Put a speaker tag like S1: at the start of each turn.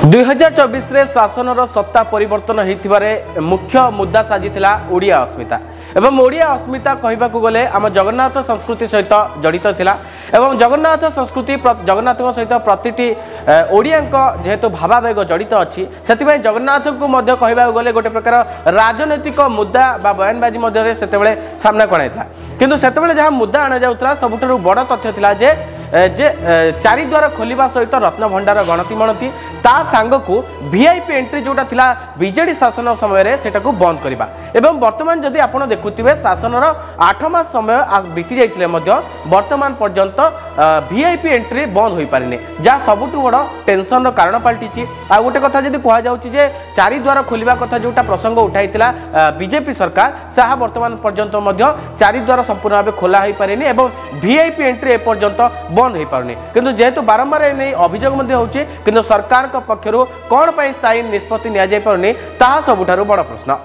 S1: 2024 रे शासन सत्ता परिवर्तन होते मुख्य मुद्दा साजिला ओडिया अस्मिता एवं ओडिया अस्मिता कहवाक गले आम जगन्नाथ संस्कृति सहित जड़ित थिला एवं जगन्नाथ संस्कृति जगन्नाथ सहित प्रति ओडिया जेहेतु भावावेग जड़ित अच्छी से जगन्नाथ को कहवाक गले गोटे प्रकार राजनैतिक मुद्दा बा बयानबाजी से सामना करा किंतु से जहाँ मुद्दा आना जाऊला सबुठ बड़ तथ्य थिला जे चारिद्वार खोलिबा सहित रत्न भंडार गणति मणति ता सांग को वीआईपी एंट्री जोटा थिला बीजेडी शासन समय रे सेटा को बंद करबा एवं वर्तमान जदि आपण देखुथिबे शासनर 8 मास समय बीती जाइतिले मध्य वर्तमान पर्यंत वीआईपी एंट्री बंद होई पारिने जा सबुठ बड़ टेंशन कारण पलटिछि आ गोटे कथा जदि कहा जाउछि जे चारिद्वार खोलिबा कथा जोटा प्रसंग उठाइतिला बीजेपी सरकार साहा वर्तमान पर्यंत मध्य चारिद्वार संपूर्ण भाव खोला होई पारिने एवं वीआईपी एंट्री ए पर्यंत बंद हो पारनी किंतु जेहेतु बारंबार एने अभियोग होउछि किंतु सरकार पक्षरु कोन पई स्थायी निष्पत्ति निया जाय पारनी ताहा सबुठारु बड़ प्रश्न।